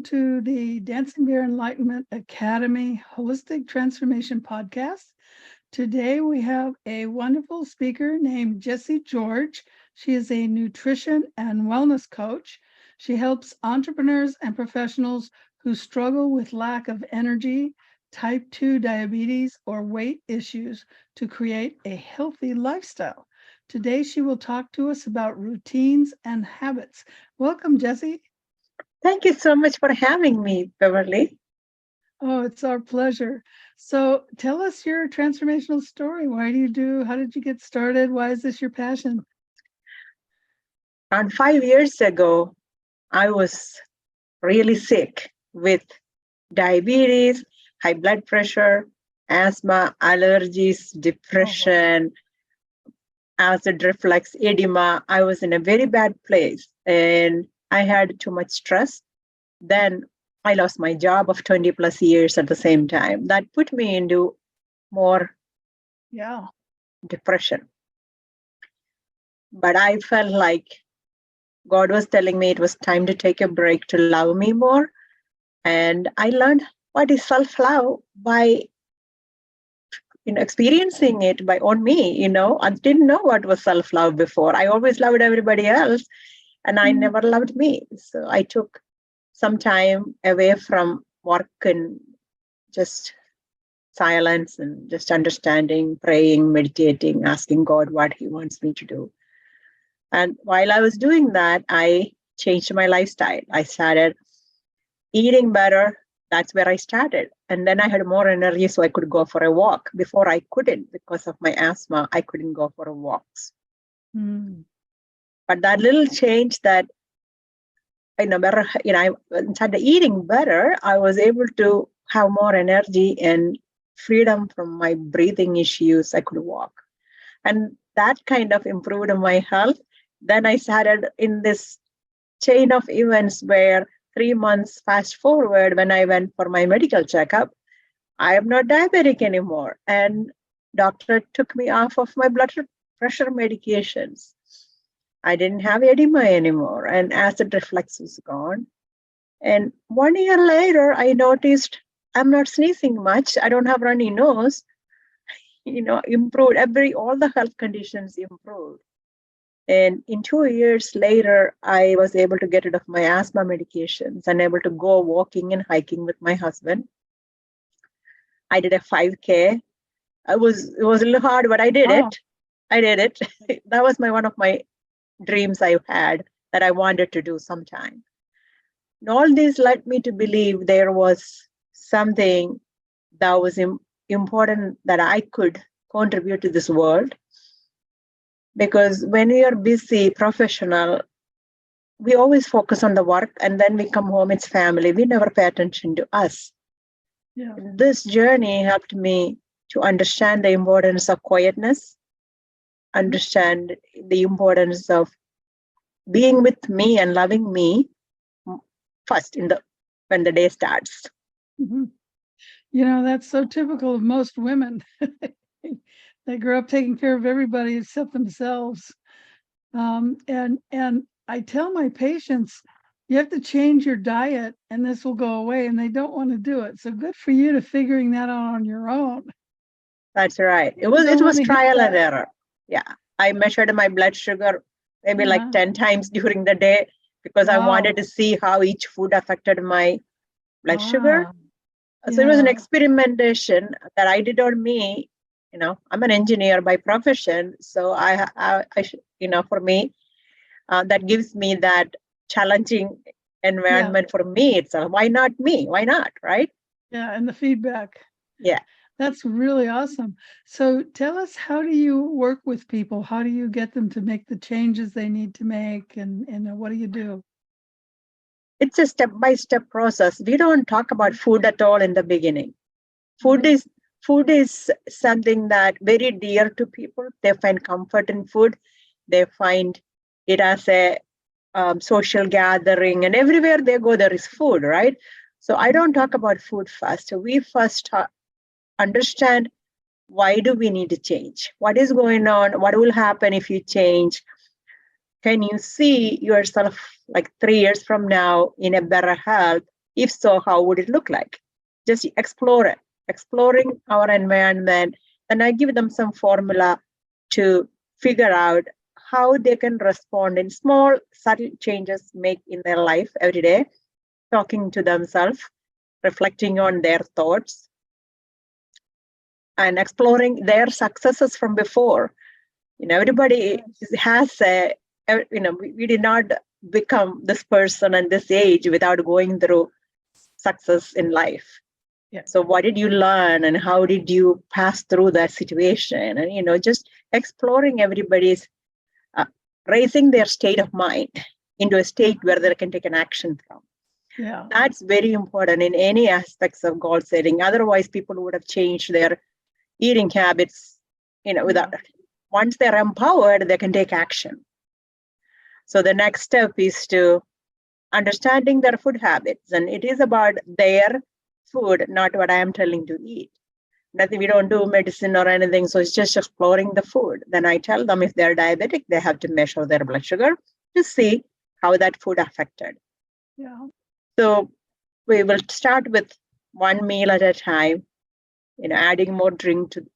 welcome to the Dancing Bear Enlightenment Academy Holistic Transformation Podcast. Today we have a wonderful speaker named Jessy George. She is a nutrition and wellness coach. She helps entrepreneurs and professionals who struggle with lack of energy, type 2 diabetes, or weight issues to create a healthy lifestyle. Today she will talk to us about routines and habits. Welcome, Jessy. Thank you so much for having me, Beverly. Oh, it's our pleasure. So tell us your transformational story. How did you get started? Why is this your passion? Around 5 years ago, I was really sick with diabetes, high blood pressure, asthma, allergies, depression, acid reflux, edema. I was in a very bad place and I had too much stress. Then I lost my job of 20 plus years at the same time. That put me into more depression. But I felt like God was telling me it was time to take a break to love me more. And I learned what is self-love by experiencing it on me. I didn't know what was self-love before. I always loved everybody else and I never loved me. So I took some time away from work and just silence and just understanding, praying, meditating, asking God what he wants me to do. And while I was doing that, I changed my lifestyle. I started eating better. That's where I started. And then I had more energy so I could go for a walk. Before I couldn't because of my asthma. I couldn't go for walks. But that little change that I started eating better, I was able to have more energy and freedom from my breathing issues. I could walk. And that kind of improved my health. Then I started in this chain of events where 3 months fast forward, when I went for my medical checkup, I am not diabetic anymore. And doctor took me off of my blood pressure medications. I didn't have edema anymore and acid reflux was gone. And 1 year later, I noticed I'm not sneezing much. I don't have runny nose. Improved all the health conditions improved. And in 2 years later, I was able to get rid of my asthma medications and able to go walking and hiking with my husband. I did a 5K. It was a little hard, but I did it. I did it. That was one of my dreams I had that I wanted to do sometime. And all this led me to believe there was something that was important that I could contribute to this world. Because when we are busy professional, we always focus on the work and then we come home, it's family. We never pay attention to us. Yeah. This journey helped me to understand the importance of quietness, understand the importance of being with me and loving me first when the day starts. That's so typical of most women. They grow up taking care of everybody except themselves. And I tell my patients, you have to change your diet and this will go away, and they don't want to do it. So good for you to figuring that out on your own. That's right. It was trial and error. Yeah. I measured my blood sugar maybe like 10 times during the day because I wanted to see how each food affected my blood sugar. So it was an experimentation that I did on me. I'm an engineer by profession. So for me, that gives me that challenging environment for me itself. Why not me? Why not? Right? Yeah. And the feedback. Yeah. That's really awesome. So tell us, how do you work with people? How do you get them to make the changes they need to make? And what do you do? It's a step-by-step process. We don't talk about food at all in the beginning. Food is something that very dear to people. They find comfort in food. They find it as a social gathering, and everywhere they go, there is food, right? So I don't talk about food first. So we first understand, why do we need to change? What is going on? What will happen if you change? Can you see yourself like 3 years from now in a better health If so, how would it look like? Just explore it, exploring our environment. And I give them some formula to figure out how they can respond in small, subtle changes make in their life every day, talking to themselves, reflecting on their thoughts, and exploring their successes from before. Everybody has we did not become this person and this age without going through success in life. Yeah. So what did you learn and how did you pass through that situation? And, just exploring everybody's, raising their state of mind into a state where they can take an action from. Yeah. That's very important in any aspects of goal setting. Otherwise, people would have changed their eating habits, without, once they're empowered, they can take action. So the next step is to understanding their food habits. And it is about their food, not what I am telling to eat. Nothing, we don't do medicine or anything. So it's just exploring the food. Then I tell them if they're diabetic, they have to measure their blood sugar to see how that food affected. Yeah. So we will start with one meal at a time, adding more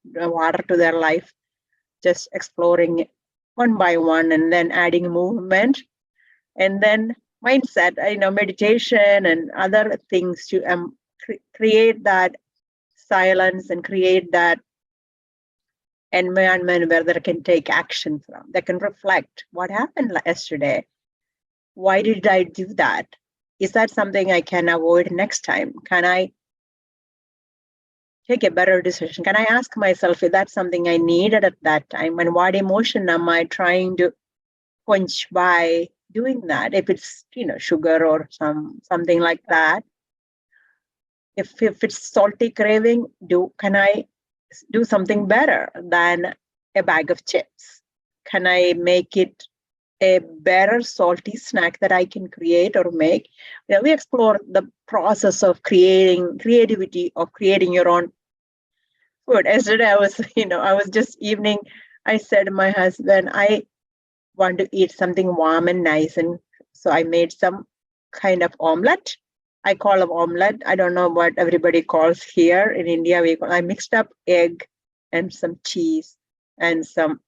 water to their life, just exploring it one by one, and then adding movement, and then mindset, meditation and other things to create that silence and create that environment where they can take action from. They can reflect what happened yesterday. Why did I do that? Is that something I can avoid next time? Can I take a better decision? Can I ask myself if that's something I needed at that time? And what emotion am I trying to quench by doing that? If it's, sugar or something like that. If it's salty craving, can I do something better than a bag of chips? Can I make it a better salty snack that I can create or make? We explore the process of creativity of creating your own food. Yesterday I was just evening, I said to my husband, I want to eat something warm and nice. And so I made some kind of omelette. I call it omelette. I don't know what everybody calls here in India. I mixed up egg and some cheese and some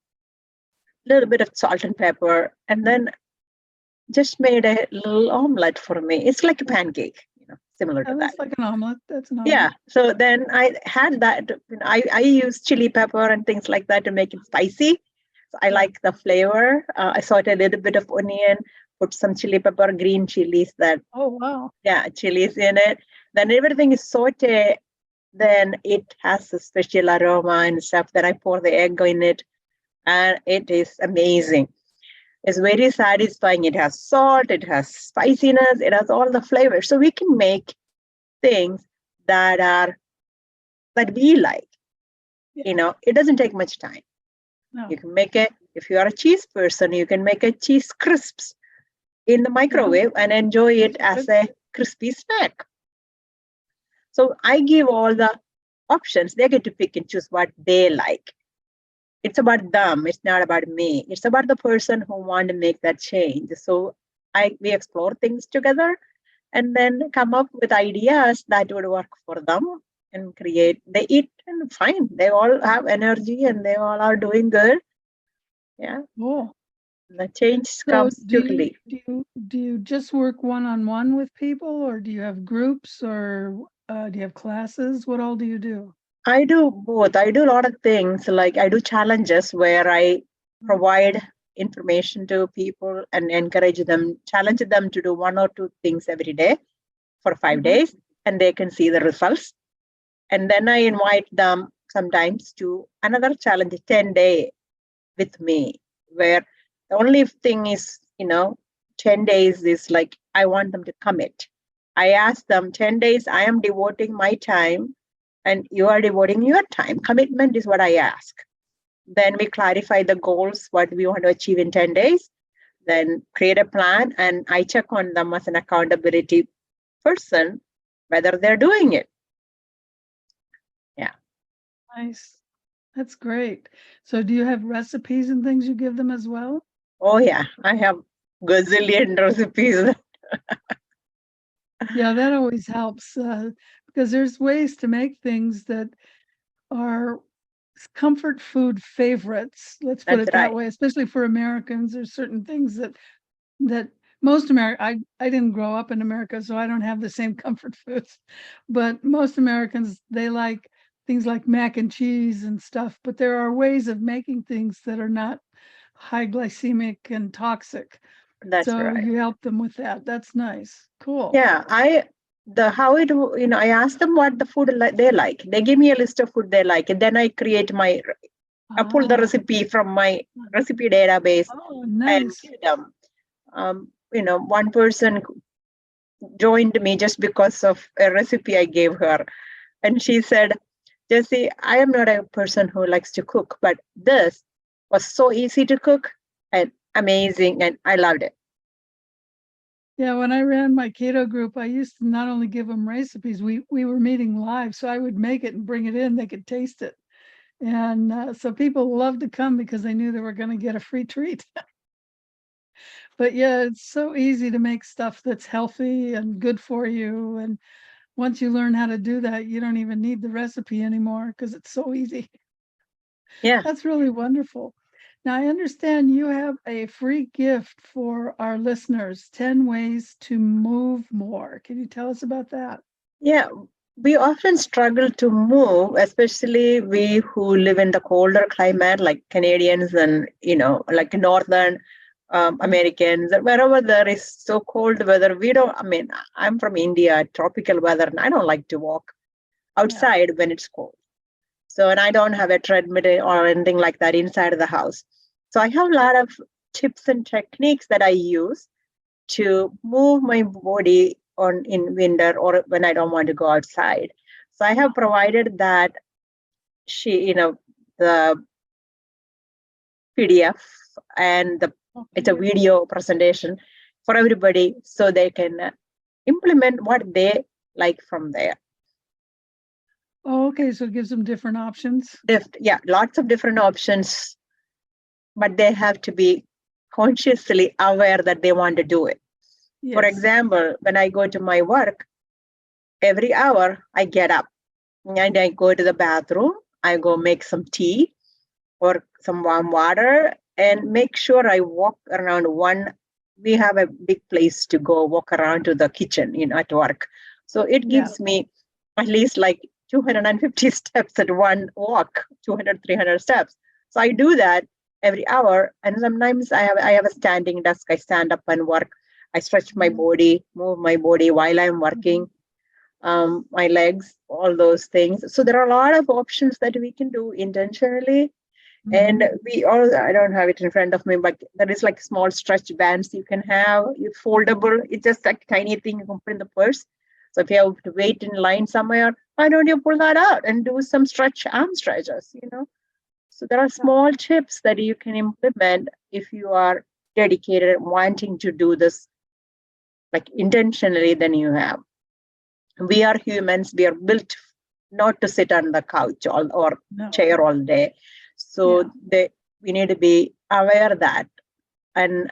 little bit of salt and pepper, and then just made a little omelette for me. It's like a pancake, similar to that. That's like an omelet. That's an omelet. Yeah. So then I had that. I use chili pepper and things like that to make it spicy. So I like the flavor. I sauteed a little bit of onion, put some chili pepper, green chilies Oh, wow. Yeah, chilies in it. Then everything is sauteed. Then it has a special aroma and stuff. Then I pour the egg in it, and it is amazing. It's very satisfying. It has salt, it has spiciness, it has all the flavors. So we can make things that we like. Yeah. It doesn't take much time. No. You can make it, if you are a cheese person, you can make a cheese crisps in the microwave and enjoy it as a crispy snack. So I give all the options. They get to pick and choose what they like. It's about them. It's not about me. It's about the person who want to make that change. So we explore things together and then come up with ideas that would work for them and create. They eat and fine. They all have energy and they all are doing good. Yeah. Oh. The change comes quickly. Do you just work one-on-one with people, or do you have groups, or do you have classes? What all do you do? I do both. I do a lot of things. Like I do challenges where I provide information to people and encourage them, challenge them to do 1 or 2 things every day for 5 days, and they can see the results. And then I invite them sometimes to another challenge, 10-day with me, where the only thing is, 10 days is like, I want them to commit. I ask them 10 days, I am devoting my time and you are devoting your time. Commitment is what I ask. Then we clarify the goals, what we want to achieve in 10 days, then create a plan, and I check on them as an accountability person, whether they're doing it. Yeah. Nice. That's great. So do you have recipes and things you give them as well? Oh yeah, I have gazillion recipes. Yeah, that always helps because there's ways to make things that are comfort food favorites. Let's put That's it that right. way, especially for Americans. There's certain things that most I didn't grow up in America, so I don't have the same comfort foods. But most Americans, they like things like mac and cheese and stuff. But there are ways of making things that are not high glycemic and toxic. That's So right. you help them with that. That's nice. Cool. Yeah, I ask them what the food they like. They give me a list of food they like, and then I create I pull the Ah, recipe from my recipe database oh, and nice. give them. One person joined me just because of a recipe I gave her, and she said, "Jessy, I am not a person who likes to cook, but this was so easy to cook and amazing, and I loved it." Yeah, when I ran my keto group, I used to not only give them recipes, we were meeting live, so I would make it and bring it in. They could taste it, and so people loved to come because they knew they were going to get a free treat. But yeah, it's so easy to make stuff that's healthy and good for you. And once you learn how to do that, you don't even need the recipe anymore because it's so easy. Yeah. That's really wonderful. Now, I understand you have a free gift for our listeners, 10 ways to move more. Can you tell us about that? Yeah, we often struggle to move, especially we who live in the colder climate, like Canadians and like northern Americans, wherever there is so cold weather. We don't. I mean, I'm from India, tropical weather, and I don't like to walk Yeah. outside when it's cold. So, and I don't have a treadmill or anything like that inside of the house. So, I have a lot of tips and techniques that I use to move my body on in winter or when I don't want to go outside. So I have provided that the PDF and it's a Okay. video presentation for everybody so they can implement what they like from there. Oh, okay. So it gives them different options. Lots of different options, but they have to be consciously aware that they want to do it. For Yes. example, when I go to my work, every hour I get up and I go to the bathroom. I go make some tea or some warm water and make sure I walk around one. We have a big place to go walk around to the kitchen, at work. So it Yeah. gives me at least like 250 steps at one walk, 200, 300 steps. So I do that every hour. And sometimes I have a standing desk. I stand up and work. I stretch my body, move my body while I'm working, my legs, all those things. So there are a lot of options that we can do intentionally. And Mhm. we all, I don't have it in front of me, but there is like small stretch bands you can have. It's foldable. It's just like tiny thing you can put in the purse. So if you have to wait in line somewhere, why don't you pull that out and do some arm stretches? So there are small tips that you can implement if you are dedicated wanting to do this like intentionally, then you have. We are humans. We are built not to sit on the couch or No. chair all day. So Yeah. we need to be aware that. And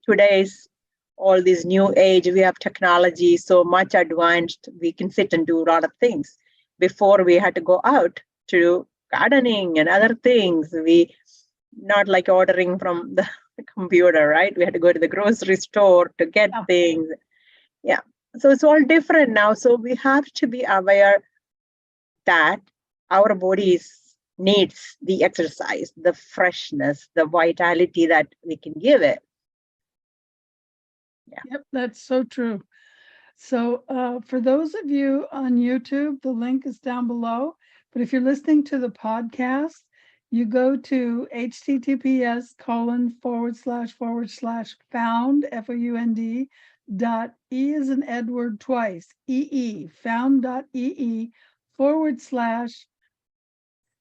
today's all this new age, we have technology so much advanced. We can sit and do a lot of things. Before we had to go out to gardening and other things. We not like ordering from the computer, right? We had to go to the grocery store to get Yeah. things. Yeah. So it's all different now. So we have to be aware that our bodies needs the exercise, the freshness, the vitality that we can give it. Yeah. Yep. That's so true. So for those of you on YouTube, the link is down below. But if you're listening to the podcast, you go to https://found, FOUND, .e as in Edward twice, found.ee /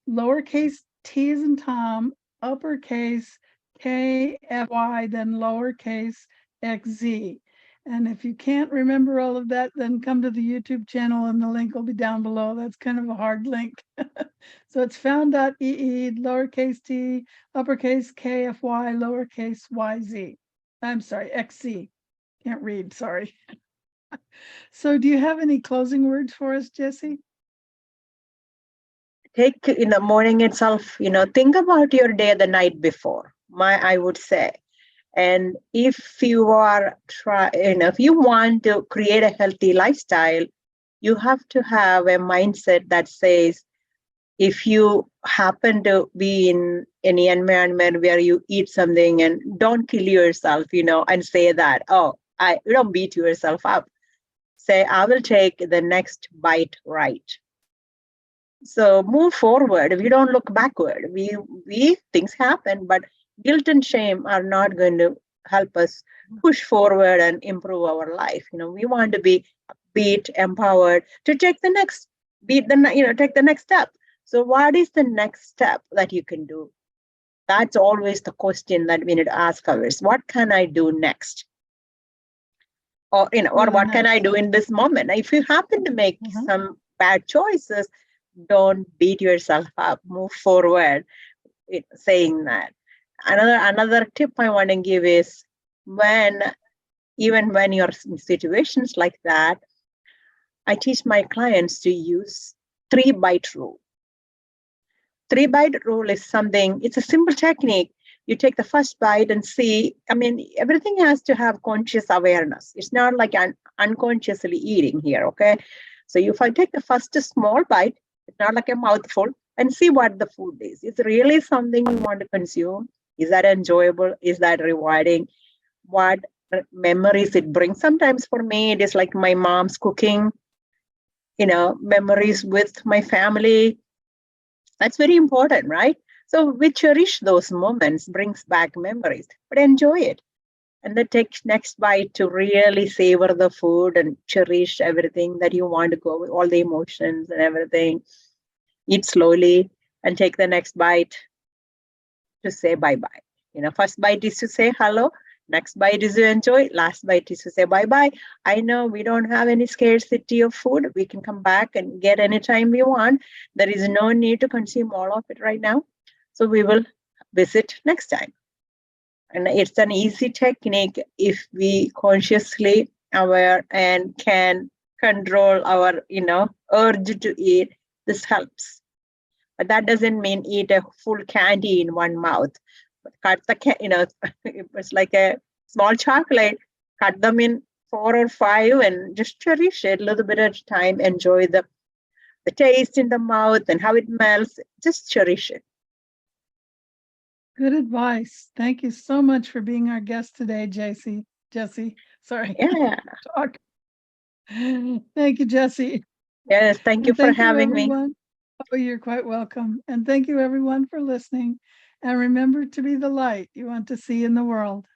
lowercase t as in Tom, uppercase KFY, then lowercase XZ. And if you can't remember all of that, then come to the YouTube channel and the link will be down below. That's kind of a hard link. So it's found.ee, lowercase t, uppercase KFY, lowercase YZ. I'm sorry, XZ. Can't read, sorry. So do you have any closing words for us, Jessy? Take in the morning itself, think about your day the night before. I would say. And if you are if you want to create a healthy lifestyle, you have to have a mindset that says, if you happen to be in any environment where you eat something, and don't kill yourself, and say that, you don't beat yourself up. Say, I will take the next bite right. So move forward. We don't look backward. We things happen, but guilt and shame are not going to help us push forward and improve our life. We want to be upbeat, empowered to take the next take the next step. So what is the next step that you can do? That's always the question that we need to ask ourselves. What can I do next? Or or what can I do in this moment? If you happen to make some bad choices, don't beat yourself up. Move forward. Saying that. Another tip I want to give is, even when you're in situations like that, I teach my clients to use 3-bite rule. 3-bite rule is something, it's a simple technique. You take the first bite and see, everything has to have conscious awareness. It's not like unconsciously eating here, okay? So if I take the first small bite, it's not like a mouthful, and see what the food is. It's really something you want to consume. Is that enjoyable? Is that rewarding? What memories it brings? Sometimes for me, it is like my mom's cooking, memories with my family. That's very important, right? So we cherish those moments, brings back memories, but enjoy it. And then take next bite to really savor the food and cherish everything that you want to go with, all the emotions and everything. Eat slowly and take the next bite to say bye-bye. First bite is to say hello. Next bite is to enjoy. Last bite is to say bye-bye. I know we don't have any scarcity of food. We can come back and get anytime we want. There is no need to consume all of it right now. So we will visit next time. And it's an easy technique if we consciously aware and can control our, urge to eat. This helps. But that doesn't mean eat a full candy in one mouth. Cut the, it's like a small chocolate, cut them in 4 or 5 and just cherish it a little bit at a time. Enjoy the taste in the mouth and how it melts. Just cherish it. Good advice. Thank you so much for being our guest today, Jessy. Sorry. Yeah. Talk. Thank you, Jessy. Yes, thank you for having me. Oh, you're quite welcome. And thank you, everyone, for listening. And remember to be the light you want to see in the world.